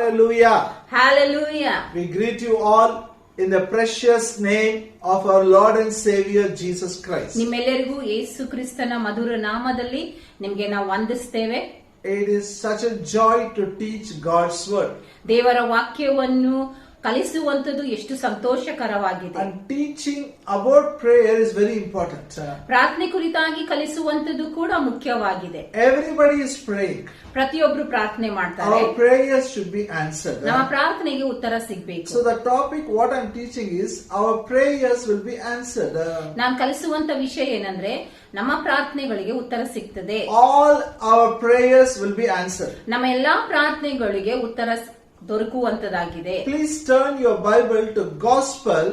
Hallelujah. Hallelujah. We greet you all in the precious name of our Lord and Savior Jesus Christ. ನಿಮ್ಮೆಲ್ಲರಿಗೂ ಯೇಸು ಕ್ರಿಸ್ತನ ಮಧುರ ನಾಮದಲ್ಲಿ ನಿಮಗೆ ನಾವು ವಂದಿಸ್ತೇವೆ. It is such a joy to teach God's word. ದೇವರ ವಾಕ್ಯವನ್ನು ಕಲಿಸುವಂತದ್ದು ಎಷ್ಟು ಸಂತೋಷಕರವಾಗಿದೆ. And teaching about prayer is very important. ಪ್ರಾರ್ಥನೆ ಕುರಿತಾಗಿ ಕಲಿಸುವಂತದ್ದು ಕೂಡ ಮುಖ್ಯವಾಗಿದೆ. Everybody is praying. ಪ್ರತಿಯೊಬ್ಬರು ಪ್ರಾರ್ಥನೆ ಮಾಡ್ತಾರೆ. Our prayers should be answered. ನಮ್ಮ ಪ್ರಾರ್ಥನೆಗೆ ಉತ್ತರ ಸಿಗಬೇಕು. So the topic what I'm teaching is our prayers will be answered. ನಾನು ಕಲಿಸುವಂತ ವಿಷಯ ಏನಂದ್ರೆ ನಮ್ಮ ಪ್ರಾರ್ಥನೆಗಳಿಗೆ ಉತ್ತರ ಸಿಗ್ತದೆ. All our prayers will be answered. ನಮ್ಮ ಎಲ್ಲಾ ಪ್ರಾರ್ಥನೆಗಳಿಗೆ ಉತ್ತರ ದೊರಕುವಂತದಾಗಿದೆ. Please turn your Bible to Gospel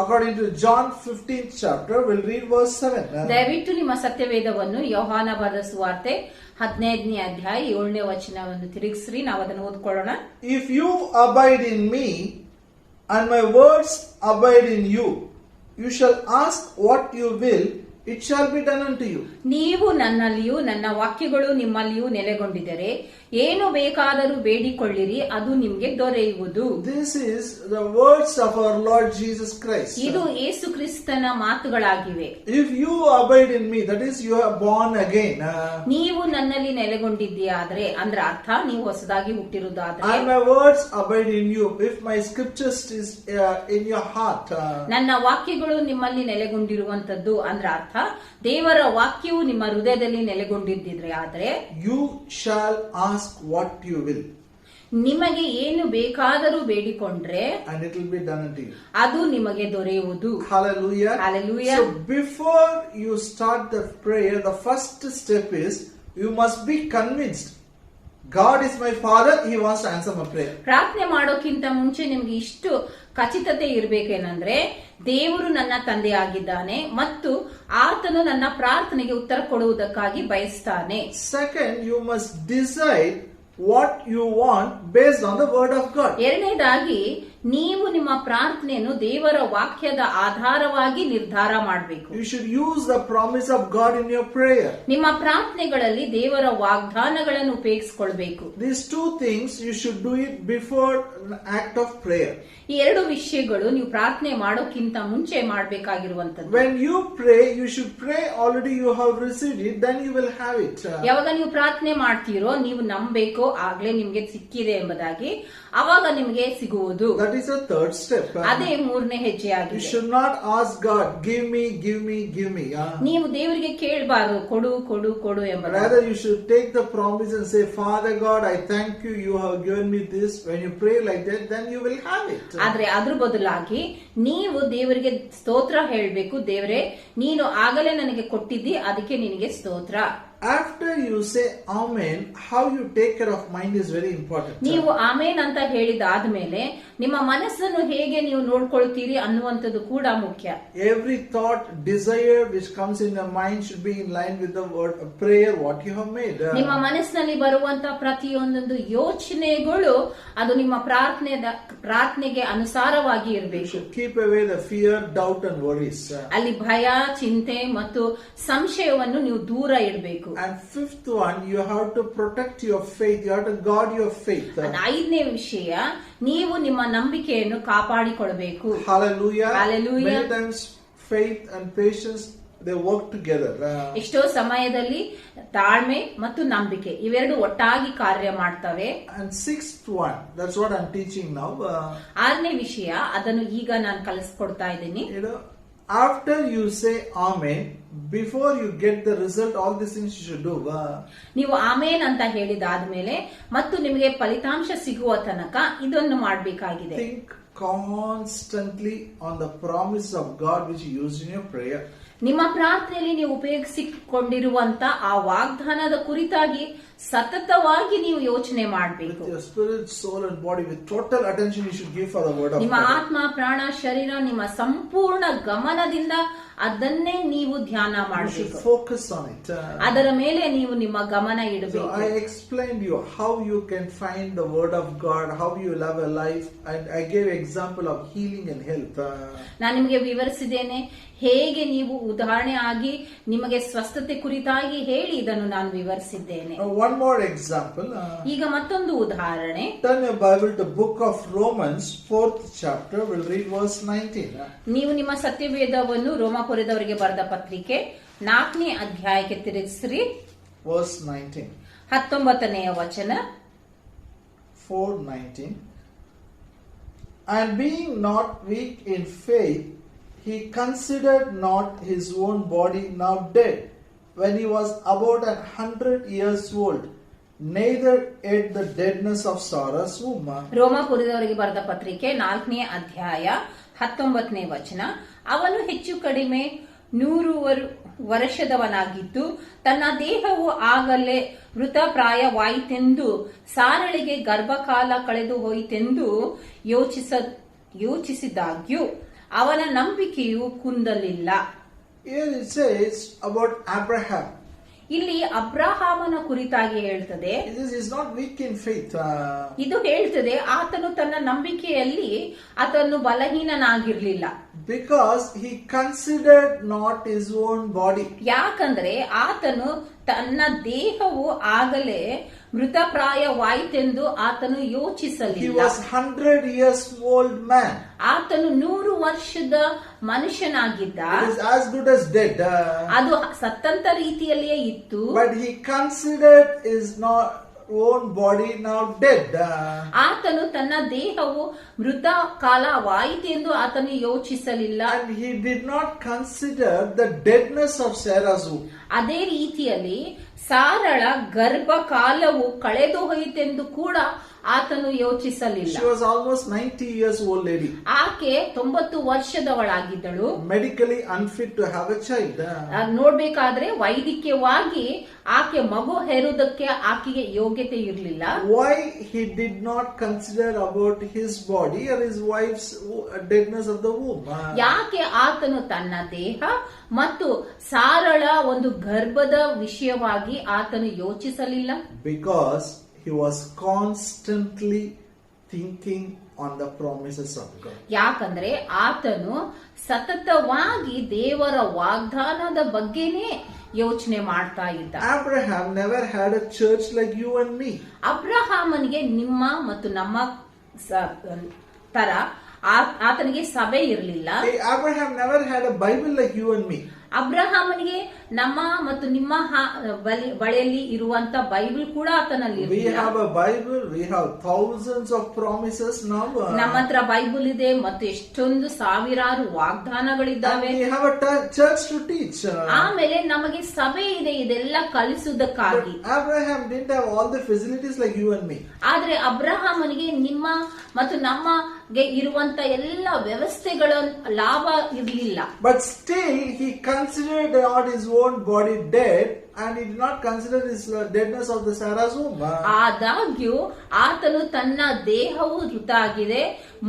according to John 15th chapter. We'll read verse 7. ದಯವಿಟ್ಟು ನಿಮ್ಮ ಸತ್ಯವೇದವನ್ನು ಯೋಹಾನ ಬರೆದ ಸುವಾರ್ತೆ 15ನೇ ಅಧ್ಯಾಯ 7ನೇ ವಚನವನ್ನು ತಿರುಗಿಸ್ರಿ, ನಾವು ಅದನ್ನು ಓದ್ಕೊಳ್ಳೋಣ. If you abide in me and my words abide in you, you shall ask what you will, it shall be done unto you. ನೀವು ನನ್ನಲ್ಲಿಯೂ ನನ್ನ ವಾಕ್ಯಗಳು ನಿಮ್ಮಲ್ಲಿಯೂ ನೆಲೆಗೊಂಡಿದ್ದರೆ ಏನು ಬೇಕಾದರೂ ಬೇಡಿಕೊಳ್ಳಿರಿ, ಅದು ನಿಮಗೆ ದೊರೆಯುವುದು. This is the words of our Lord Jesus Christ. ಇದು ಯೇಸು ಕ್ರಿಸ್ತನ ಮಾತುಗಳಾಗಿವೆ. If you abide in me, that is you are born again. ನೀವು ನನ್ನಲ್ಲಿ ನೆಲೆಗೊಂಡಿದ್ದೀಯಾದ್ರೆ ಅಂದ್ರೆ ಅರ್ಥ ನೀವು ಹೊಸದಾಗಿ ಹುಟ್ಟಿರುವುದಾದ್ರೆ. And my words abide in you. If my scriptures is in your heart. ನನ್ನ ವಾಕ್ಯಗಳು ನಿಮ್ಮಲ್ಲಿ ನೆಲೆಗೊಂಡಿರುವಂತದ್ದು ಅಂದ್ರೆ ಅರ್ಥ ದೇವರ ವಾಕ್ಯವು ನಿಮ್ಮ ಹೃದಯದಲ್ಲಿ ನೆಲೆಗೊಂಡಿದ್ದಿದ್ರೆ ಆದ್ರೆ you shall ask what you will. ನಿಮಗೆ ಏನು ಬೇಕಾದರೂ ಬೇಡಿಕೊಂಡ್ರೆ and it will be done unto you. ಅದು ನಿಮಗೆ ದೊರೆಯುವುದು. Hallelujah. Hallelujah. So before you start the prayer, the first step is you must be convinced God is my Father, He wants to answer my prayer. ಪ್ರಾರ್ಥನೆ ಮಾಡೋಕ್ಕಿಂತ ಮುಂಚೆ ನಿಮ್ಗೆ ಇಷ್ಟು ಖಚಿತತೆ ಇರಬೇಕೇನಂದ್ರೆ ದೇವರು ನನ್ನ ತಂದೆ ಆಗಿದ್ದಾನೆ ಮತ್ತು ಆತನು ನನ್ನ ಪ್ರಾರ್ಥನೆಗೆ ಉತ್ತರ ಕೊಡುವುದಕ್ಕಾಗಿ ಬಯಸ್ತಾನೆ. Second, you must decide what you want based on the word of God. ಎರಡನೇದಾಗಿ ನೀವು ನಿಮ್ಮ ಪ್ರಾರ್ಥನೆಯನ್ನು ದೇವರ ವಾಕ್ಯದ ಆಧಾರವಾಗಿ ನಿರ್ಧಾರ ಮಾಡಬೇಕು. You should use the promise of God in your prayer. ನಿಮ್ಮ ಪ್ರಾರ್ಥನೆಗಳಲ್ಲಿ ದೇವರ ವಾಗ್ದಾನಗಳನ್ನು ಉಪಯೋಗಿಸಿಕೊಳ್ಳಬೇಕು. These two things you should do it before an act of prayer. ಈ ಎರಡು ವಿಷಯಗಳು ನೀವು ಪ್ರಾರ್ಥನೆ ಮಾಡೋಕ್ಕಿಂತ ಮುಂಚೆ ಮಾಡಬೇಕಾಗಿರುವಂತದ್ದು. When you pray, you should pray already you have received it, then you will have it. ಯಾವಾಗ ನೀವು ಪ್ರಾರ್ಥನೆ ಮಾಡ್ತೀರೋ ನೀವು ನಂಬಬೇಕು ಆಗ್ಲೇ ನಿಮ್ಗೆ ಸಿಕ್ಕಿದೆ ಎಂಬುದಾಗಿ, ಅವಾಗ ನಿಮ್ಗೆ ಸಿಗುವುದು. That is the third step. ಅದೇ ಮೂರನೇ ಹೆಜ್ಜೆ ಆಗಿದೆ. You should not ask God, give me, give me, give me. ನೀವು ದೇವರಿಗೆ ಕೇಳಬಾರದು ಕೊಡು ಕೊಡು ಕೊಡು ಎಂಬ. Rather you should take the promise and say, Father God, I thank you, you have given me this. When you pray like that, then you will have it. ಆದ್ರೆ ಅದ್ರ ಬದಲಾಗಿ ನೀವು ದೇವರಿಗೆ ಸ್ತೋತ್ರ ಹೇಳ್ಬೇಕು. ದೇವರೇ ನೀನು ಆಗಲೇ ನನಗೆ ಕೊಟ್ಟಿದ್ದಿ, ಅದಕ್ಕೆ ನಿನಗೆ ಸ್ತೋತ್ರ. After you say Amen, how you take care of mind is very important. ನೀವು ಆಮೇನ್ ಅಂತ ಹೇಳಿದಾದ್ಮೇಲೆ ನಿಮ್ಮ ಮನಸ್ಸನ್ನು ಹೇಗೆ ನೀವು ನೋಡ್ಕೊಳ್ತೀರಿ ಅನ್ನುವಂಥದ್ದು ಕೂಡ ಮುಖ್ಯ. Every thought, desire which comes in your mind should be in line with the word of prayer what you have made. ನಿಮ್ಮ ಮನಸ್ಸಿನಲ್ಲಿ ಬರುವಂತ ಪ್ರತಿಯೊಂದೊಂದು ಯೋಚನೆಗಳು ಅದು ನಿಮ್ಮ ಪ್ರಾರ್ಥನೆಗೆ ಅನುಸಾರವಾಗಿ ಇರಬೇಕು. Keep away the fear, doubt and worries. ಅಲ್ಲಿ ಭಯ, ಚಿಂತೆ ಮತ್ತು ಸಂಶಯವನ್ನು ನೀವು ದೂರ ಇಡಬೇಕು. And fifth one, you have to protect your faith. You have to guard your faith. ಐದನೇ ವಿಷಯ, ನೀವು ನಿಮ್ಮ ನಂಬಿಕೆಯನ್ನು ಕಾಪಾಡಿಕೊಳ್ಳಬೇಕು. Hallelujah. Hallelujah. Many times faith and patience they work together. ಎಷ್ಟೋ ಸಮಯದಲ್ಲಿ ತಾಳ್ಮೆ ಮತ್ತು ನಂಬಿಕೆ ಇವೆರಡು ಒಟ್ಟಾಗಿ ಕಾರ್ಯ ಮಾಡ್ತವೆ. And sixth one, that's what I'm teaching now. ಆರನೇ ವಿಷಯ, ಅದನ್ನು ಈಗ ನಾನು ಕಲಿಸ್ಕೊಡ್ತಾ ಇದ್ದೀನಿ. After you say Amen, before you get the result, all these things you should do. ನೀವು ಆಮೇನ್ ಅಂತ ಹೇಳಿದಾದ್ಮೇಲೆ ಮತ್ತು ನಿಮಗೆ ಫಲಿತಾಂಶ ಸಿಗುವ ತನಕ ಇದನ್ನು ಮಾಡಬೇಕಾಗಿದೆ. Think constantly on the promise of God which you use in your prayer. ನಿಮ್ಮ ಪ್ರಾರ್ಥನೆಯಲ್ಲಿ ನೀವು ಉಪಯೋಗಿಸಿಕೊಂಡಿರುವಂತ ಆ ವಾಗ್ದಾನದ ಕುರಿತಾಗಿ ಸತತವಾಗಿ ನೀವು ಯೋಚನೆ ಮಾಡಬೇಕು. With your spirit, soul and body, with total attention you should give for the word of God. ನಿಮ್ಮ ಆತ್ಮ, ಪ್ರಾಣ, ಶರೀರ, ನಿಮ್ಮ ಸಂಪೂರ್ಣ ಗಮನದಿಂದ ಅದನ್ನೇ ನೀವು ಧ್ಯಾನ ಮಾಡಬೇಕು. Focus on it. ಅದರ ಮೇಲೆ ನೀವು ನಿಮ್ಮ ಗಮನ ಇಡಬೇಕು. So I explained you how you can find the word of God, how you live a life, and I gave example of healing and health. ನಾನು ನಿಮಗೆ ವಿವರಿಸಿದ್ದೇನೆ ಹೇಗೆ ನೀವು ಉದಾಹರಣೆ ಆಗಿ ನಿಮಗೆ ಸ್ವಸ್ಥತೆ ಕುರಿತಾಗಿ ಹೇಳಿ ಇದನ್ನು ನಾನು ವಿವರಿಸಿದ್ದೇನೆ. one more example. ಈಗ ಮತ್ತೊಂದು ಉದಾಹರಣೆ. Turn your Bible to book of Romans, 4th chapter. We'll read verse 19. ನೀವು ನಿಮ್ಮ ಸತ್ಯವೇದವನ್ನು ರೋಮಾಪುರದವರಿಗೆ ಬರೆದ ಪತ್ರಿಕೆ 4ನೇ ಅಧ್ಯಾಯಕ್ಕೆ ತಿರುಗಿಸ್ರಿ. Verse 19. 19ನೇ ವಚನ. 4:19. And being not weak in faith, he considered not his own body now dead, when he was about 100 years old, neither ate the deadness of Sarah's womb. ರೋಮಾಪುರದವರಿಗೆ ಬರೆದ ಪತ್ರಿಕೆ 4ನೇ ಅಧ್ಯಾಯ 19ನೇ ವಚನ. ಅವನು ಹೆಚ್ಚು ಕಡಿಮೆ 100 ವರ್ಷದವನಾಗಿದ್ದು ತನ್ನ ದೇಹವು ಆಗಲೇ ಮೃತಪ್ರಾಯವಾಯಿತೆಂದು ಸಾರಳಿಗೆ ಗರ್ಭಕಾಲ ಕಳೆದು ಹೋಯಿತೆಂದು ಯೋಚಿಸಿದಾಗ್ಯೂ ಅವನ ನಂಬಿಕೆಯು ಕುಂದಲಿಲ್ಲ. Here it says about Abraham. ಇಲ್ಲಿ ಅಬ್ರಹಾಮನ ಕುರಿತಾಗಿ ಹೇಳ್ತದೆ. This is not weak in faith. ಇದು ಹೇಳ್ತದೆ ಆತನು ತನ್ನ ನಂಬಿಕೆಯಲ್ಲಿ ಆತನು ಬಲಹೀನನಾಗಿರ್ಲಿಲ್ಲ. Because he considered not his own body. ಯಾಕಂದ್ರೆ ಆತನು ತನ್ನ ದೇಹವು ಆಗಲೇ ಮೃತಪ್ರಾಯವಾಯಿತೆಂದು ಆತನು He ಯೋಚಿಸಲಿಲ್ಲ. was 100 years old man. ಆತನು 100 ವರ್ಷದ ಮನುಷ್ಯನಾಗಿದ್ದ. It is as good as dead. ಅದು ಸತ್ತಂತ ರೀತಿಯಲ್ಲಿಯೇ ಇತ್ತು. But he considered his not own body now dead. ಆತನು ತನ್ನ ದೇಹವು ಮೃತ ಕಾಲವಾಯಿತೆಂದು ಆತನು ಯೋಚಿಸಲಿಲ್ಲ. And he did not consider the deadness of Sarah's womb. ಅದೇ ರೀತಿಯಲ್ಲಿ ಸಾರಳ ಗರ್ಭಕಾಲವು ಕಳೆದು ಹೋಯಿತೆಂದು ಕೂಡ ಆತನು ಯೋಚಿಸಲಿಲ್ಲ. She was almost 90 years old lady. ಆಕೆ 90 ವರ್ಷದವಳಾಗಿದ್ದಳು. Medically unfit to have a child. ನೋಡ್ಬೇಕಾದ್ರೆ ವೈದ್ಯಕೀಯವಾಗಿ ಆಕೆ ಮಗು ಹೆರುವುದಕ್ಕೆ ಆಕೆಗೆ ಯೋಗ್ಯತೆ ಇರಲಿಲ್ಲ. Why he did not consider about his body or his wife's deadness of the womb? ಯಾಕೆ ಆತನು ತನ್ನ ದೇಹ ಮತ್ತು ಸಾರಳ ಒಂದು ಗರ್ಭದ ವಿಷಯವಾಗಿ ಆತನು ಯೋಚಿಸಲಿಲ್ಲ? Because he was constantly thinking on the promises of God. ಯಾಕಂದ್ರೆ ಆತನು ಸತತವಾಗಿ ದೇವರ ವಾಗ್ದಾನದ ಬಗ್ಗೆನೇ ಯೋಚನೆ ಮಾಡ್ತಾ ಇದ್ದ. Abraham never had a church like you and me. ಅಬ್ರಹಾಮನಿಗೆ ನಿಮ್ಮ ಮತ್ತು ನಮ್ಮ ತರ ಆತನಿಗೆ ಸಭೆ ಇರಲಿಲ್ಲ. Abraham never had a Bible like you and me. ಅಬ್ರಹಾಮನಿಗೆ ನಮ್ಮ ಮತ್ತು ನಿಮ್ಮ ಬಳಿಯಲ್ಲಿ ಇರುವಂತ ಬೈಬಲ್ ಕೂಡ ಆತನಲ್ಲಿ We have a Bible, we have thousands of promises now. ನಮ್ಮ ಹತ್ರ ಬೈಬಲ್ ಇದೆ ಮತ್ತು ಎಷ್ಟೊಂದು ಸಾವಿರಾರು ವಾಗ್ದಾನಗಳಿದ್ದಾವೆ. And we have a church to teach. ಆಮೇಲೆ ನಮಗೆ ಸಭೆ ಇದೆ ಇದೆಲ್ಲ ಕಲಿಸುವುದಕ್ಕಾಗಿ. Abraham didn't have all the facilities like you and me. ಆದ್ರೆ ಅಬ್ರಹಾಮನಿಗೆ ನಿಮ್ಮ ಮತ್ತು ನಮಗೆ ಇರುವಂತ ಎಲ್ಲ ವ್ಯವಸ್ಥೆಗಳ ಲಾಭ ಇರಲಿಲ್ಲ. But still he considered not his own body dead, and he did not consider his deadness of the Sarah's womb. ಆದಾಗ್ಯೂ ಆತನು ತನ್ನ ದೇಹವು ಮೃತಾಗಿದೆ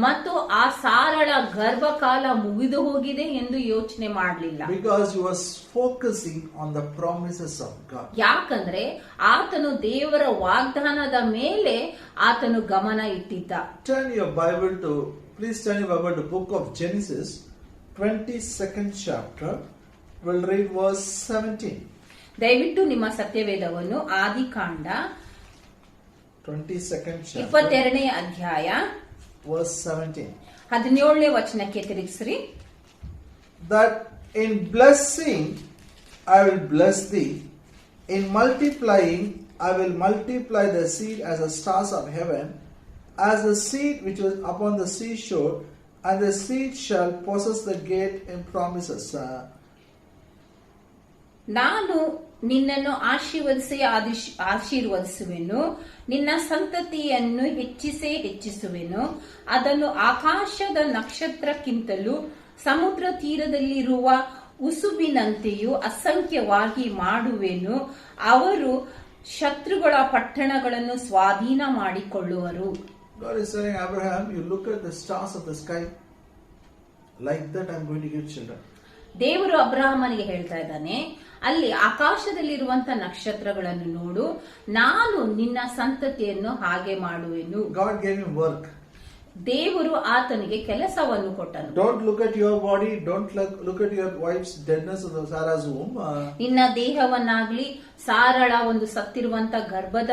ಮತ್ತು ಆ ಸಾರಳ ಗರ್ಭಕಾಲ ಮುಗಿದು ಹೋಗಿದೆ ಎಂದು ಯೋಚನೆ ಮಾಡಲಿಲ್ಲ. Because he was focusing on the promises of God. ಯಾಕಂದ್ರೆ ಆತನು ದೇವರ ವಾಗ್ದಾನದ ಮೇಲೆ ಆತನು ಗಮನ ಇಟ್ಟಿದ್ದ. Please turn your Bible to book of Genesis, 22nd chapter. We'll read verse 17. ದಯವಿಟ್ಟು ನಿಮ್ಮ ಸತ್ಯವೇದವನ್ನು ಆದಿಕಾಂಡ 22nd chapter, 22ನೇ ಅಧ್ಯಾಯ verse 17. 17ನೇ ವಚನಕ್ಕೆ ತಿರುಗಿಸ್ರಿ. That in blessing I will bless thee, in multiplying I will multiply the seed as the stars of heaven, as the seed which was upon the seashore, and the seed shall possess the gate in promises. ನಾನು ನಿನ್ನನ್ನು ಆಶೀರ್ವದಿಸುವೆನು, ನಿನ್ನ ಸಂತತಿಯನ್ನು ಹೆಚ್ಚಿಸುವೆನು, ಅದನ್ನು ಆಕಾಶದ ನಕ್ಷತ್ರಕ್ಕಿಂತಲೂ ಸಮುದ್ರ ತೀರದಲ್ಲಿರುವ ಉಸುಬಿನಂತೆಯೂ ಅಸಂಖ್ಯವಾಗಿ ಮಾಡುವೆನು. ಅವರು ಶತ್ರುಗಳ ಪಟ್ಟಣಗಳನ್ನು ಸ್ವಾಧೀನ ಮಾಡಿಕೊಳ್ಳುವರು. God is saying, Abraham, you look at the stars of the sky, like that I am going to give children. ದೇವರು ಅಬ್ರಹಾಮನಿಗೆ ಹೇಳ್ತಾ ಇದ್ದಾನೆ, ಅಲ್ಲಿ ಆಕಾಶದಲ್ಲಿರುವಂತ ನಕ್ಷತ್ರಗಳನ್ನು ನೋಡು, ನಾನು ನಿನ್ನ ಸಂತತಿಯನ್ನು ಹಾಗೆ ಮಾಡುವೆನು. God gave him work. ದೇವರು ಆತನಿಗೆ ಕೆಲಸವನ್ನು ಕೊಟ್ಟನು. Don't look at your body. Don't look at your wife's deadness of Sarah's womb. ನಿನ್ನ ದೇಹವನ್ನಾಗ್ಲಿ ಸಾರಳ ಒಂದು ಸತ್ತಿರುವಂತ ಗರ್ಭದ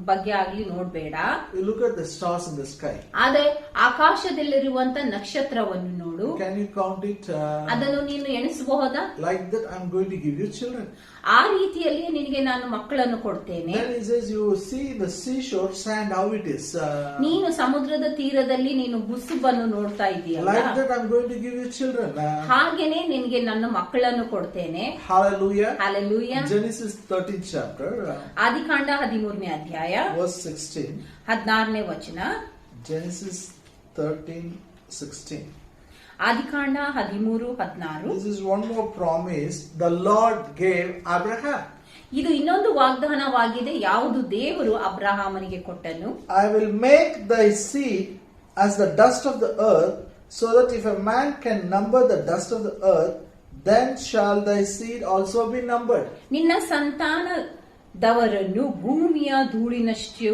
ಬಗ್ಗೆ ಆಗ್ಲಿ ನೋಡ್ಬೇಡ. You look at the stars in the sky. ಆದ್ರೆ ಆಕಾಶದಲ್ಲಿರುವಂತ ನಕ್ಷತ್ರವನ್ನು ನೋಡು. Can you count it? ಅದನ್ನು ನೀನು ಎಣಿಸಬಹುದಾ? Like that, I'm going to give you children. ಆ ರೀತಿಯಲ್ಲಿ ನಿನಗೆ ನಾನು ಮಕ್ಕಳನ್ನು ಕೊಡ್ತೇನೆ. Then he says, you see the seashore sand how it is. ನೀನು ಸಮುದ್ರದ ತೀರದಲ್ಲಿ ನೀನು ಗುಸುಬನ್ನು ನೋಡ್ತಾ ಇದೀಯಲ್ಲ. Like that, I'm going to give you children. ಹಾಗೇನೆ ನಿನಗೆ ನನ್ನ ಮಕ್ಕಳನ್ನು ಕೊಡ್ತೇನೆ. Hallelujah. Hallelujah. Genesis 13th chapter. ಆದಿಕಾಂಡ 13ನೇ ಅಧ್ಯಾಯ verse 16. 16ನೇ ವಚನ. Genesis 13:16. ಆದಿಕಾಂಡ 13:16. This is one more promise the Lord gave Abraham. ಇದು ಇನ್ನೊಂದು ವಾಗ್ದಾನವಾಗಿದೆ, ಯಾವುದು ದೇವರು ಅಬ್ರಹಾಮನಿಗೆ ಕೊಟ್ಟನು. I will make thy seed as the dust of the earth, so that if a man can number the dust of the earth, then shall thy seed also be numbered. ನಿನ್ನ ಸಂತಾನದವರನ್ನು ಭೂಮಿಯ ಧೂಳಿನಷ್ಟು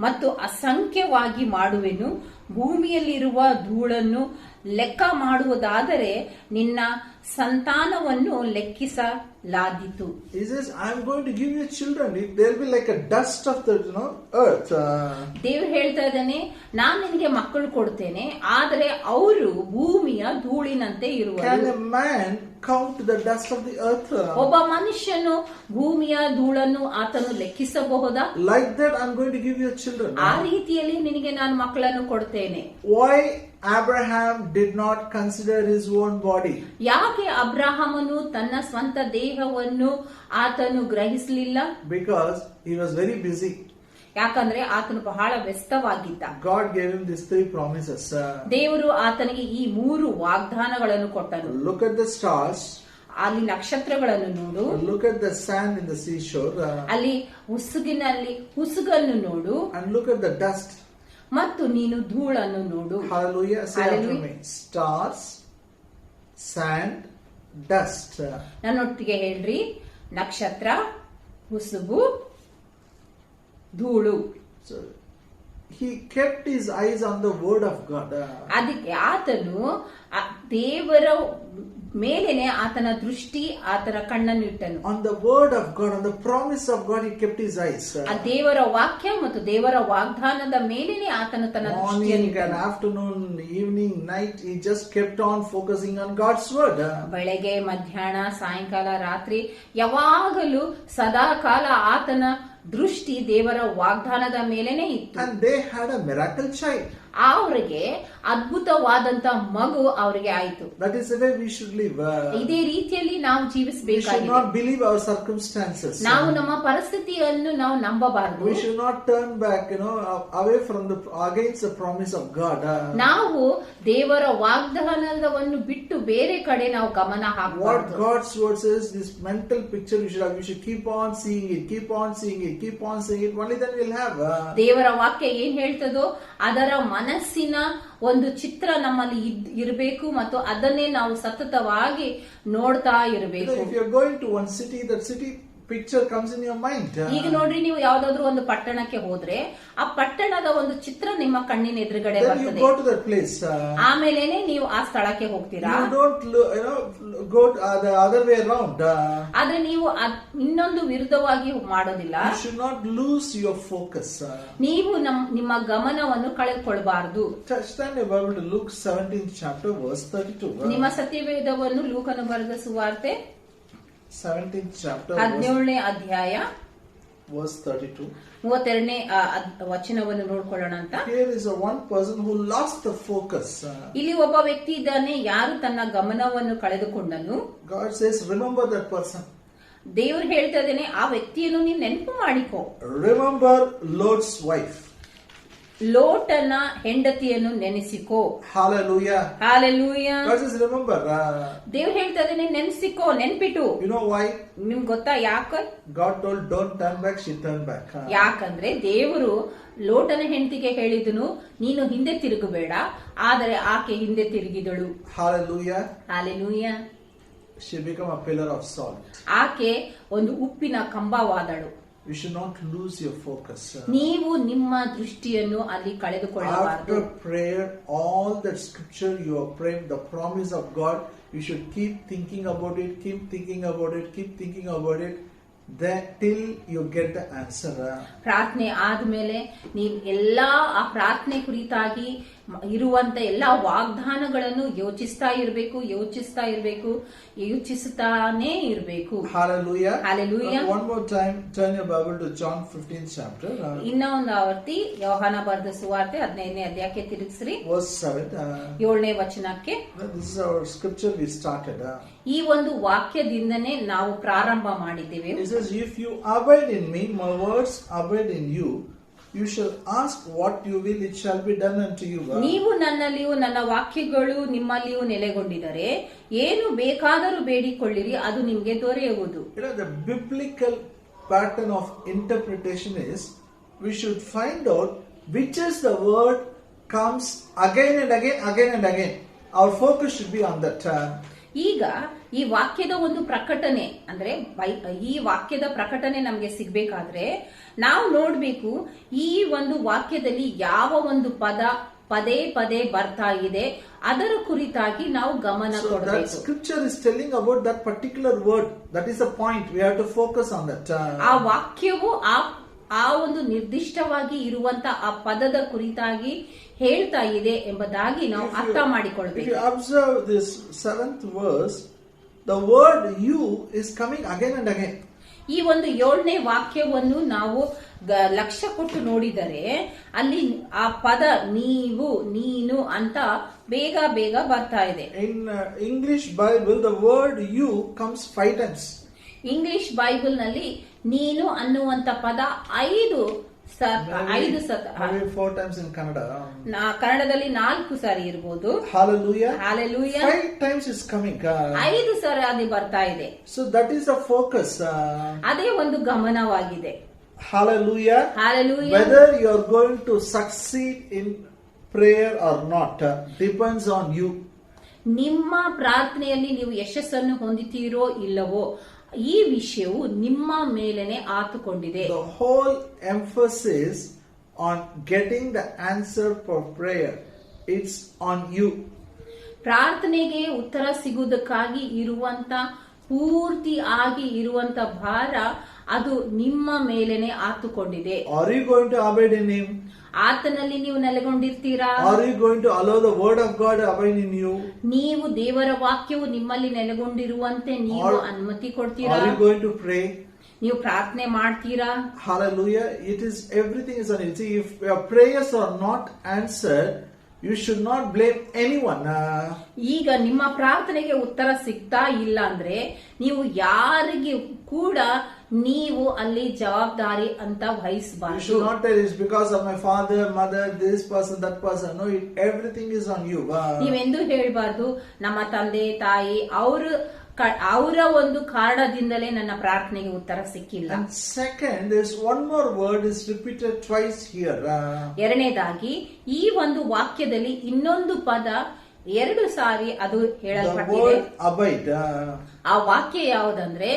ಮತ್ತು ಅಸಂಖ್ಯವಾಗಿ ಮಾಡುವೆನು. ಭೂಮಿಯಲ್ಲಿರುವ ಧೂಳನ್ನು ಲೆಕ್ಕ ಮಾಡುವುದಾದರೆ ನಿನ್ನ ಸಂತಾನವನ್ನು ಲೆಕ್ಕಿಸಲಾದೀತು. He says, I am going to give you children. They'll be like a dust of the earth. ದೇವರು ಹೇಳ್ತಾ ಇದ್ದಾನೆ, ನಾನು ನಿನಗೆ ಮಕ್ಕಳು ಕೊಡ್ತೇನೆ, ಆದರೆ ಅವರು ಭೂಮಿಯ ಧೂಳಿನಂತೆ ಇರುವರು. Can a man count the dust of the earth? ಒಬ್ಬ ಮನುಷ್ಯನು ಭೂಮಿಯ ಧೂಳನ್ನು ಆತನು ಲೆಕ್ಕಿಸಬಹುದಾ? Like that, I'm going to give you children. ಆ ರೀತಿಯಲ್ಲಿ ನಿನಗೆ ನಾನು ಮಕ್ಕಳನ್ನು ಕೊಡ್ತೇನೆ. Why Abraham did not consider his own body? ಯಾಕೆ ಅಬ್ರಹಾಮನು ತನ್ನ ಸ್ವಂತ ದೇಹವನ್ನು ಆತನು ಗ್ರಹಿಸಲಿಲ್ಲ? Because he was very busy. ಯಾಕಂದ್ರೆ ಆತನು ಬಹಳ ವ್ಯಸ್ತವಾಗಿದ್ದ. God gave him these 3 promises. ದೇವರು ಆತನಿಗೆ ಈ 3 ವಾಗ್ದಾನಗಳನ್ನು ಕೊಟ್ಟನು. Look at the stars. ಅಲ್ಲಿ ನಕ್ಷತ್ರಗಳನ್ನು ನೋಡು. Look at the sand in the seashore. ಅಲ್ಲಿ ಹುಸುಗನ್ನು ನೋಡು. And look at the dust. ಮತ್ತು ನೀನು ಧೂಳನ್ನು ನೋಡು. Hallelujah. Say after me. Stars, sand, dust. ನನ್ನೊಟ್ಟಿಗೆ ಹೇಳ್ರಿ, ನಕ್ಷತ್ರ, ಹುಸುಗು, ಧೂಳು. So he kept his eyes on the word of God. ಅದಕ್ಕೆ ಆತನು ದೇವರ ಮೇಲೇನೆ ಆತನ ದೃಷ್ಟಿ, ಆತನ ಕಣ್ಣನ್ನು ಇಟ್ಟನು. On the word of God, on the promise of God, he kept his eyes. ಆ ದೇವರ ವಾಕ್ಯ ಮತ್ತು ದೇವರ ವಾಗ್ದಾನದ ಮೇಲೇನೆ ಆತನು ತನ್ನ ದೃಷ್ಟಿಯನ್ನು Morning and afternoon, evening, night, he just kept on focusing on God's word. ಬೆಳಗ್ಗೆ, ಮಧ್ಯಾಹ್ನ, ಸಾಯಂಕಾಲ, ರಾತ್ರಿ ಯಾವಾಗಲೂ ಸದಾಕಾಲ ಆತನ ದೃಷ್ಟಿ ದೇವರ ವಾಗ್ದಾನದ ಮೇಲೇನೆ ಇತ್ತು. And they had a miracle child. ಅವರಿಗೆ ಅದ್ಭುತವಾದಂತ ಮಗು ಅವರಿಗೆ ಆಯಿತು. That is the way we should live. ಇದೇ ರೀತಿಯಲ್ಲಿ ನಾವು We should ಜೀವಿಸಬೇಕಾಗಿದೆ. not believe our circumstances. ನಾವು ನಮ್ಮ ಪರಿಸ್ಥಿತಿಯನ್ನು ನಾವು ನಂಬಬಾರದು. We should not turn back, away from against the promise of God. ನಾವು ದೇವರ ವಾಗ್ದಾನವನ್ನು ಬಿಟ್ಟು ಬೇರೆ ಕಡೆ ನಾವು ಗಮನ What ಹಾಕಬಾರದು. God's word says, this mental picture we should have. We should keep on seeing it, keep on seeing it, keep on seeing it. Only then we'll have. ದೇವರ ವಾಕ್ಯ ಏನ್ ಹೇಳ್ತದೋ ಅದರ ಮನಸ್ಸಿನ ಒಂದು ಚಿತ್ರ ನಮ್ಮಲ್ಲಿ ಇರಬೇಕು ಮತ್ತು ಅದನ್ನೇ ನಾವು ಸತತವಾಗಿ ನೋಡ್ತಾ ಇರಬೇಕು. If you're going to one city, that city picture comes in your mind. ಈಗ ನೋಡ್ರಿ, ನೀವು ಯಾವ್ದಾದ್ರು ಒಂದು ಪಟ್ಟಣಕ್ಕೆ ಹೋದ್ರೆ ಆ ಪಟ್ಟಣದ ಒಂದು ಚಿತ್ರ ನಿಮ್ಮ ಕಣ್ಣಿನ ಎದುರುಗಡೆ Then you ಬರ್ತದೆ. go to that place. ಆಮೇಲೆನೆ ನೀವು ಆ ಸ್ಥಳಕ್ಕೆ ಹೋಗ್ತೀರಾ. You don't go the other way around. ಆದ್ರೆ ನೀವು ಇನ್ನೊಂದು ವಿರುದ್ಧವಾಗಿ ಮಾಡೋದಿಲ್ಲ. You should not lose your focus. ನೀವು ನಿಮ್ಮ ಗಮನವನ್ನು ಕಳೆದುಕೊಳ್ಬಾರ್ದು. Stand your Bible to Luke 17th chapter verse 32. ನಿಮ್ಮ ಸತ್ಯವೇದವನ್ನು ಲೂಕನು ಬರೆದ ಸುವಾರ್ತೆ 17th chapter 17ನೇ ಅಧ್ಯಾಯ verse 32. 32ನೇ ವಚನವನ್ನು ನೋಡ್ಕೊಳ್ಳೋಣ ಅಂತ. Here is one person who lost the focus. ಇಲ್ಲಿ ಒಬ್ಬ ವ್ಯಕ್ತಿ ಇದ್ದಾನೆ, ಯಾರು ತನ್ನ ಗಮನವನ್ನು ಕಳೆದುಕೊಂಡನು. God says, remember that person. ದೇವರು ಹೇಳ್ತಾ ಇದ್ದಾನೆ, ಆ ವ್ಯಕ್ತಿಯನ್ನು ನೀನು ನೆನಪು ಮಾಡಿಕೋ. Remember Lot's wife. ಲೋಟನ ಹೆಂಡತಿಯನ್ನು ನೆನೆಸಿಕೋ. Hallelujah. Hallelujah. God says, remember. ದೇವ್ರು ಹೇಳ್ತಾ ಇದ್ದಾನೆ, ನೆನೆಸಿಕೋ, ನೆನ್ಪಿಟ್ಟು. You know why? ನಿಮ್ಗೆ ಗೊತ್ತಾ ಯಾಕೆ? God told, don't turn back, she turned back. ಯಾಕಂದ್ರೆ ದೇವರು ಲೋಟನ ಹೆಂಡತಿಗೆ ಹೇಳಿದನು, ನೀನು ಹಿಂದೆ ತಿರುಗಬೇಡ, ಆದರೆ ಆಕೆ ಹಿಂದೆ ತಿರುಗಿದಳು. Hallelujah. Hallelujah. She became a pillar of salt. ಆಕೆ ಒಂದು ಉಪ್ಪಿನ ಕಂಬವಾದಳು. you should not lose your focus. ನೀವು ನಿಮ್ಮ ದೃಷ್ಟಿಯನ್ನು ಅಲ್ಲಿ ಕಳೆದುಕೊಳ್ಳಬಾರದು. After prayer, all that scripture you are praying, the promise of God, you should keep thinking about it, keep thinking about it, keep thinking about it, then till you get the answer. ಪ್ರಾರ್ಥನೆ ಆದ್ಮೇಲೆ ನೀವು ಎಲ್ಲಾ ಆ ಪ್ರಾರ್ಥನೆ ಕುರಿತಾಗಿ ಇರುವಂತ ಎಲ್ಲಾ ವಾಗ್ದಾನಗಳನ್ನು ಯೋಚಿಸ್ತಾನೇ ಇರಬೇಕು. Hallelujah. Hallelujah. One more time, turn your Bible to John 15th chapter. ಇನ್ನ ಒಂದು ಆವರ್ತಿ ಯೋಹಾನ ಬರೆದ ಸುವಾರ್ತೆ 15ನೇ ಅಧ್ಯಾಯಕ್ಕೆ ತಿರುಗಿಸ್ರಿ. Verse 7. 7ನೇ ವಚನಕ್ಕೆ. This is our scripture we started. ಈ ಒಂದು ವಾಕ್ಯದಿಂದನೇ ನಾವು ಪ್ರಾರಂಭ ಮಾಡಿದ್ದೇವೆ. It says, if you abide in me, my words abide in you, you shall ask what you will, it shall be done unto you. ನೀವು ನನ್ನಲ್ಲಿಯೂ ನನ್ನ ವಾಕ್ಯಗಳು ನಿಮ್ಮಲ್ಲಿಯೂ ನೆಲೆಗೊಂಡಿದ್ದರೆ ಏನು ಬೇಕಾದರೂ ಬೇಡಿಕೊಳ್ಳಿರಿ, ಅದು ನಿಮಗೆ ದೊರೆಯುವುದು. The biblical pattern of interpretation is, we should find out which is the word comes again and again. Our focus should be on that. ಈಗ ಈ ವಾಕ್ಯದ ಒಂದು ಪ್ರಕಟಣೆ ಅಂದ್ರೆ ಈ ವಾಕ್ಯದ ಪ್ರಕಟಣೆ ನಮಗೆ ಸಿಗ್ಬೇಕಾದ್ರೆ ನಾವು ನೋಡ್ಬೇಕು ಈ ಒಂದು ವಾಕ್ಯದಲ್ಲಿ ಯಾವ ಒಂದು ಪದ ಪದೇ ಪದೇ ಬರ್ತಾ ಇದೆ ಅದರ ಕುರಿತಾಗಿ ನಾವು ಗಮನ ಕೊಡಬೇಕು. Scripture is telling about that particular word. That is the point. We have to focus on that. ಆ ವಾಕ್ಯವು ಆ ಒಂದು ನಿರ್ದಿಷ್ಟವಾಗಿ ಇರುವಂತ ಆ ಪದದ ಕುರಿತಾಗಿ ಹೇಳ್ತಾ ಇದೆ ಎಂಬುದಾಗಿ ನಾವು ಅರ್ಥ ಮಾಡಿಕೊಳ್ಳಬೇಕು. If you observe this 7th verse, the word you is coming again and again. ಈ ಒಂದು 7ನೇ ವಾಕ್ಯವನ್ನು ನಾವು ಲಕ್ಷ್ಯ ಕೊಟ್ಟು ನೋಡಿದರೆ ಅಲ್ಲಿ ಆ ಪದ ನೀವು ನೀನು ಅಂತ ಬೇಗ ಬೇಗ ಬರ್ತಾ ಇದೆ. In English Bible, the word you comes 5 times. English Bible ನಲ್ಲಿ ನೀನು ಅನ್ನುವಂತ ಪದ 5 4 times in Kannada. ಕನ್ನಡದಲ್ಲಿ 4 ಸಾರಿ ಇರಬಹುದು. Hallelujah. Hallelujah. 5 times is coming. 5 ಸಾರಿ ಅದು ಬರ್ತಾ ಇದೆ. So that is the focus. ಅದೇ ಒಂದು ಗಮನವಾಗಿದೆ. Hallelujah. Hallelujah. Whether you are going to succeed in prayer or not depends on you. ನಿಮ್ಮ ಪ್ರಾರ್ಥನೆಯಲ್ಲಿ ನೀವು ಯಶಸ್ಸನ್ನು ಹೊಂದುತ್ತೀರೋ ಇಲ್ಲವೋ ಈ ವಿಷಯವು ನಿಮ್ಮ ಮೇಲೆನೆ ಆತುಕೊಂಡಿದೆ. The whole emphasis on getting the answer for prayer, it's on you. ಪ್ರಾರ್ಥನೆಗೆ ಉತ್ತರ ಸಿಗುವುದಕ್ಕಾಗಿ ಇರುವಂತ ಪೂರ್ತಿ ಆಗಿ ಇರುವಂತ ಭಾರ ಅದು ನಿಮ್ಮ ಮೇಲೆನೆ ಆತುಕೊಂಡಿದೆ. Are you going to abide in him? ಆತನಲ್ಲಿ ನೀವು ನೆಲೆಗೊಂಡಿರ್ತೀರಾ? Are you going to allow the word of God to abide in you? ನೀವು ದೇವರ ವಾಕ್ಯವು ನಿಮ್ಮಲ್ಲಿ ನೆಲೆಗೊಂಡಿರುವಂತೆ ನೀವು ಅನುಮತಿ ಕೊಡ್ತೀರಾ? Are you going to pray? ನೀವು ಪ್ರಾರ್ಥನೆ ಮಾಡ್ತೀರಾ? Hallelujah. It is, everything is on you. See, if your prayers are not answered, you should not blame anyone. ಈಗ ನಿಮ್ಮ ಪ್ರಾರ್ಥನೆಗೆ ಉತ್ತರ ಸಿಗ್ತಾ ಇಲ್ಲ ಅಂದ್ರೆ ನೀವು ಯಾರಿಗೆ ಕೂಡ ನೀವು ಅಲ್ಲಿ ಜವಾಬ್ದಾರಿ ಅಂತ ವಹಿಸಬಾರದು. You should not tell it's because of my father, mother, this person, that person. No, everything is on you. ನೀವೆಂದು ಹೇಳ್ಬಾರ್ದು ನಮ್ಮ ತಂದೆ ತಾಯಿ ಅವರ ಒಂದು ಕಾರಣದಿಂದಲೇ ನನ್ನ ಪ್ರಾರ್ಥನೆಗೆ ಉತ್ತರ ಸಿಕ್ಕಿಲ್ಲ. And second, there's one more word is repeated twice here. ಎರಡನೇದಾಗಿ ಈ ಒಂದು ವಾಕ್ಯದಲ್ಲಿ ಇನ್ನೊಂದು ಪದ 2 ಸಾರಿ ಅದು ಹೇಳಲ್ಪಟ್ಟಿದೆ. Abide. ಆ ವಾಕ್ಯ ಯಾವುದಂದ್ರೆ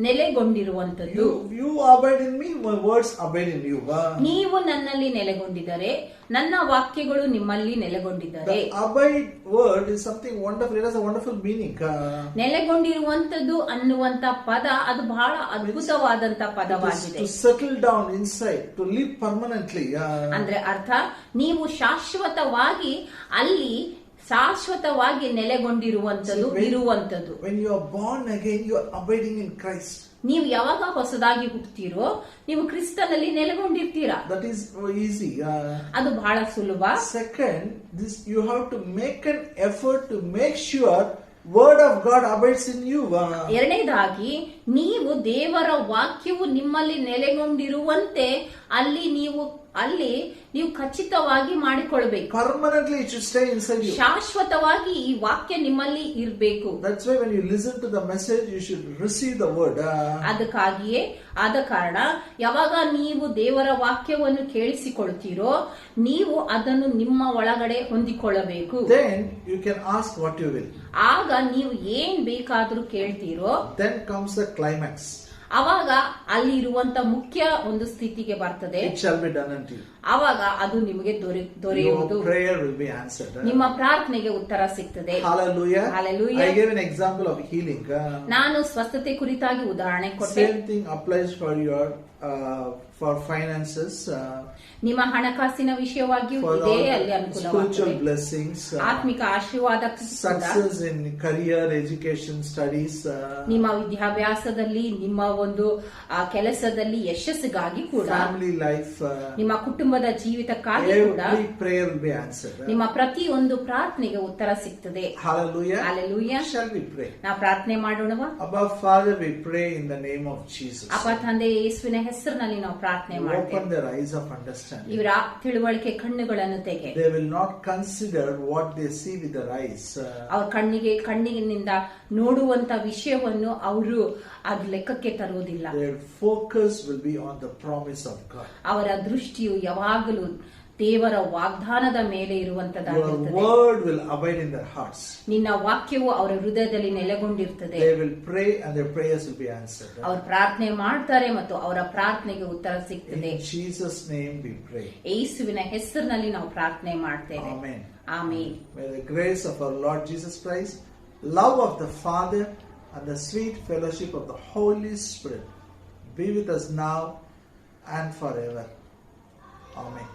ನೆಲೆಗೊಂಡಿರುವಂತದ್ದು. You abide in me, my words abide in you. ನೀವು ನನ್ನಲ್ಲಿ ನೆಲೆಗೊಂಡಿದ್ದಾರೆ, ನನ್ನ ವಾಕ್ಯಗಳು ನಿಮ್ಮಲ್ಲಿ ನೆಲೆಗೊಂಡಿದ್ದಾರೆ. Abide word is something wonderful. It has a wonderful meaning. ನೆಲೆಗೊಂಡಿರುವಂತದ್ದು ಅನ್ನುವಂತ ಪದ ಅದು ಬಹಳ ಅದ್ಭುತವಾದಂತ ಪದವಾಗಿದೆ. To settle down inside, to live permanently. ಅಂದ್ರೆ ಅರ್ಥ ನೀವು ಶಾಶ್ವತವಾಗಿ ಅಲ್ಲಿ ಶಾಶ್ವತವಾಗಿ ನೆಲೆಗೊಂಡಿರುವಂತದ್ದು ಇರುವಂತದ್ದು. When you are born again, you are abiding in Christ. ನೀವು ಯಾವಾಗ ಹೊಸದಾಗಿ ಹುಟ್ಟುತ್ತೀರೋ ನೀವು ಕ್ರಿಸ್ತನಲ್ಲಿ ನೆಲೆಗೊಂಡಿರ್ತೀರಾ. That is easy. ಅದು ಬಹಳ ಸುಲಭ. Second, this you have to make an effort to make sure word of God abides in you. ಎರಡನೇದಾಗಿ ನೀವು ದೇವರ ವಾಕ್ಯವು ನಿಮ್ಮಲ್ಲಿ ನೆಲೆಗೊಂಡಿರುವಂತೆ ಅಲ್ಲಿ ನೀವು ಖಚಿತವಾಗಿ ಮಾಡಿಕೊಳ್ಳಬೇಕು. Permanently it should stay inside you. ಶಾಶ್ವತವಾಗಿ ಈ ವಾಕ್ಯ ನಿಮ್ಮಲ್ಲಿ ಇರಬೇಕು. That's why when you listen to the message, you should receive the word. ಅದಕ್ಕಾಗಿಯೇ ಆದ ಕಾರಣ ಯಾವಾಗ ನೀವು ದೇವರ ವಾಕ್ಯವನ್ನು ಕೇಳಿಸಿಕೊಳ್ತೀರೋ ನೀವು ಅದನ್ನು ನಿಮ್ಮ ಒಳಗಡೆ ಹೊಂದಿಕೊಳ್ಳಬೇಕು. Then you can ask what you will. ಆಗ ನೀವು ಏನ್ ಬೇಕಾದ್ರೂ ಕೇಳ್ತೀರೋ. Then comes the climax. ಅವಾಗ ಅಲ್ಲಿ ಇರುವಂತ ಮುಖ್ಯ ಒಂದು ಸ್ಥಿತಿಗೆ ಬರ್ತದೆ. It shall be done unto you. ಅವಾಗ ಅದು ನಿಮಗೆ ದೊರೆಯುವುದು. Your prayer will be answered. ನಿಮ್ಮ ಪ್ರಾರ್ಥನೆಗೆ ಉತ್ತರ ಸಿಗ್ತದೆ. Hallelujah. Hallelujah. I gave an example of healing. ನಾನು ಸ್ವಸ್ಥತೆ ಕುರಿತಾಗಿ ಉದಾಹರಣೆ ಕೊಟ್ಟೆ. Same thing applies for your for finances. ನಿಮ್ಮ ಹಣಕಾಸಿನ ವಿಷಯವಾಗಿಯೂ For ಇದೇ all ಅಲ್ಲಿ spiritual ಅನುಕೂಲವಾಗುತ್ತದೆ. blessings. ಆತ್ಮಿಕ ಆಶೀರ್ವಾದ Success in career, education, studies. ನಿಮ್ಮ ವಿದ್ಯಾಭ್ಯಾಸದಲ್ಲಿ, ನಿಮ್ಮ ಒಂದು ಕೆಲಸದಲ್ಲಿ ಯಶಸ್ಸಿಗಾಗಿ ಕೂಡ, Family life. ನಿಮ್ಮ ಕುಟುಂಬದ ಜೀವಿತಕ್ಕಾಗಿ ಕೂಡ Every prayer will be answered. ನಿಮ್ಮ ಪ್ರತಿಯೊಂದು ಪ್ರಾರ್ಥನೆಗೆ ಉತ್ತರ ಸಿಗ್ತದೆ. Hallelujah. Hallelujah. Shall we pray? ನಾವು ಪ್ರಾರ್ಥನೆ ಮಾಡೋಣವಾ? Abba Father, we pray in the name of Jesus. ಅಪ್ಪ ತಂದೆ ಯೇಸುವಿನ ಹೆಸರಿನಲ್ಲಿ ನಾವು ಪ್ರಾರ್ಥನೆ Open ಮಾಡ್ತೇವೆ. their eyes of understanding. ಇವರ ತಿಳುವಳಿಕೆ ಕಣ್ಣುಗಳನ್ನು ತೆಗೆ. They will not consider what they see with their eyes. ಅವ್ರ ಕಣ್ಣಿನಿಂದ ನೋಡುವಂತ ವಿಷಯವನ್ನು ಅವರು ಅದ್ ಲೆಕ್ಕಕ್ಕೆ ತರುವುದಿಲ್ಲ. Their focus will be on the promise of God. ಅವರ ದೃಷ್ಟಿಯು ಯಾವಾಗಲೂ ದೇವರ ವಾಗ್ದಾನದ ಮೇಲೆ Your ಇರುವಂತದ್ದಾಗಿರುತ್ತದೆ. word will abide in their hearts. ನಿನ್ನ ವಾಕ್ಯವು ಅವರ ಹೃದಯದಲ್ಲಿ ನೆಲೆಗೊಂಡಿರ್ತದೆ. They will pray and their prayers will be answered. ಅವರು ಪ್ರಾರ್ಥನೆ ಮಾಡ್ತಾರೆ ಮತ್ತು ಅವರ ಪ್ರಾರ್ಥನೆಗೆ ಉತ್ತರ ಸಿಗ್ತದೆ. In Jesus' name we pray. ಯೇಸುವಿನ ಹೆಸರಿನಲ್ಲಿ ನಾವು ಪ್ರಾರ್ಥನೆ ಮಾಡ್ತೇವೆ. Amen. Amen. May the grace of our Lord Jesus Christ, love of the Father, and the sweet fellowship of the Holy Spirit be with us now and forever. Amen.